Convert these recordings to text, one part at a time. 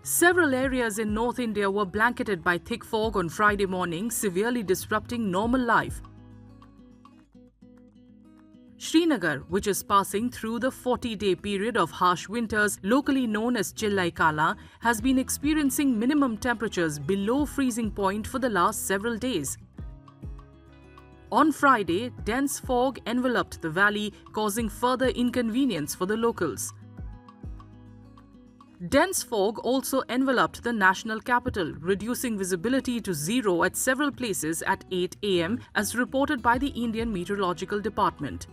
Several areas in North India were blanketed by thick fog on Friday morning, severely disrupting normal life. Srinagar, which is passing through the 40-day period of harsh winters, locally known as Chillai Kala, has been experiencing minimum temperatures below freezing point for the last several days. On Friday, dense fog enveloped the valley, causing further inconvenience for the locals. Dense fog also enveloped the national capital, reducing visibility to zero at several places at 8 a.m. as reported by the Indian Meteorological Department.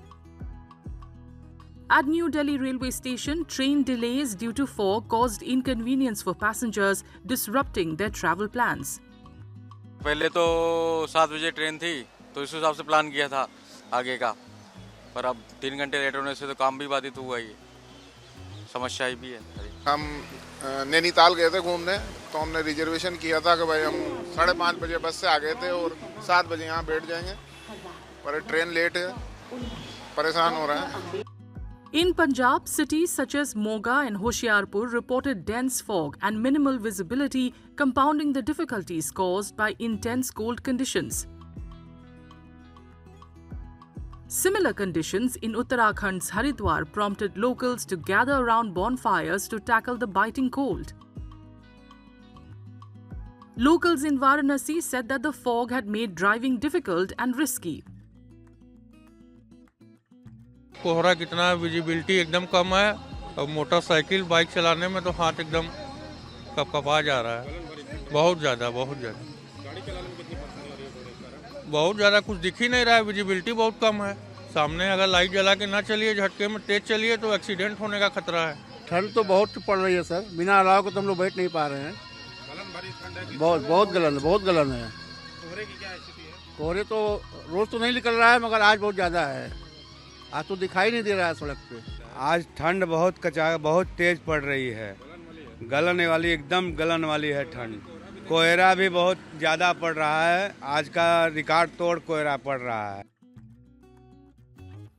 At New Delhi railway station, train delays due to fog caused inconvenience for passengers, disrupting their travel plans. पहले तो 7 बजे train थी, तो इस हिसाब से plan किया था आगे का, पर अब 3 घंटे लेट होने से तो काम भी बाधित हुआ ही, समस्या ही भी है। हम नैनीताल गए थे घूमने, तो हमने रिजर्वेशन किया था कि भाई हम 5:30 बजे बस से आ गए थे और 7 बजे यहाँ बैठ जाएंगे, पर ट्रेन लेट है, परेशान हो रहे हैं। In Punjab, cities such as Moga and Hoshiarpur reported dense fog and minimal visibility, compounding the difficulties caused by intense cold conditions. Similar conditions in Uttarakhand's Haridwar prompted locals to gather around bonfires to tackle the biting cold. Locals in Varanasi said that the fog had made driving difficult and risky. कोहरा कितना है, visibility एकदम कम है और motorcycle bike चलाने में तो हाथ एकदम कपकपा जा रहा है। बहुत ज़्यादा कुछ दिख ही नहीं रहा है, विजिबिलिटी बहुत कम है। सामने अगर लाइट जला के ना चलिए, झटके में तेज चलिए तो एक्सीडेंट होने का खतरा है। ठंड तो बहुत पड़ रही है सर, बिना अलाव के तो हम लोग बैठ नहीं पा रहे हैं। बहुत गलन है। कोहरे तो रोज तो नहीं निकल रहा है, मगर आज बहुत ज़्यादा है। आज तो दिखाई नहीं दे रहा है सड़क पे। आज ठंड बहुत तेज पड़ रही है, एकदम गलन वाली है ठंड। कोहरा भी बहुत ज़्यादा पड़ रहा है, आज का रिकॉर्ड तोड़ कोहरा पड़ रहा है।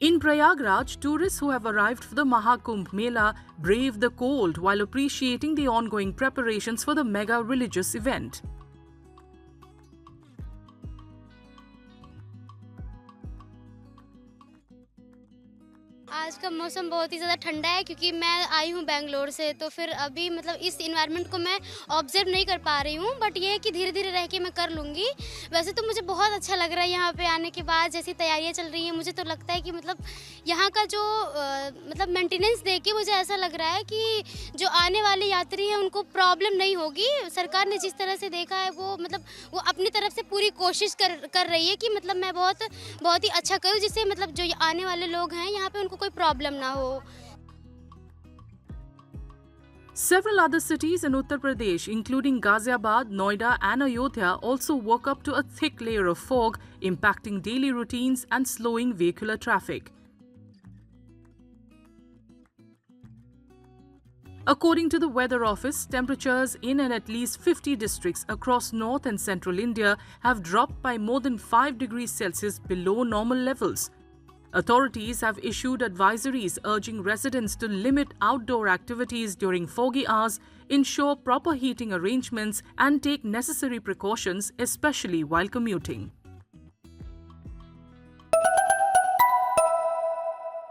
In Prayagraj, tourists who have arrived for the Mahakumbh Mela braved the cold while appreciating the ongoing preparations for the mega religious event. आज का मौसम बहुत ही ज़्यादा ठंडा है, क्योंकि मैं आई हूँ बेंगलोर से, तो फिर अभी मतलब इस इन्वायरमेंट को मैं ऑब्जर्व नहीं कर पा रही हूँ, बट ये है कि धीरे धीरे रह के मैं कर लूँगी। वैसे तो मुझे बहुत अच्छा लग रहा है यहाँ पे आने के बाद, जैसी तैयारियाँ चल रही हैं, मुझे तो लगता है कि मतलब यहाँ का जो मतलब मेंटेनेंस देख के मुझे ऐसा लग रहा है कि जो आने वाले यात्री हैं उनको प्रॉब्लम नहीं होगी। सरकार ने जिस तरह से देखा है वो मतलब वो अपनी तरफ से पूरी कोशिश कर रही है कि मतलब मैं बहुत ही अच्छा करूँ, जिससे मतलब जो आने वाले लोग हैं यहाँ पे उनको कोई प्रॉब्लम ना हो। Several other cities in Uttar Pradesh, including Ghaziabad, Noida and Ayodhya, also woke up to a thick layer of fog, impacting daily routines and slowing vehicular traffic. According to the Weather Office, temperatures in and at least 50 districts across North and Central India have dropped by more than 5 degrees Celsius below normal levels. Authorities have issued advisories urging residents to limit outdoor activities during foggy hours, ensure proper heating arrangements, and take necessary precautions, especially while commuting.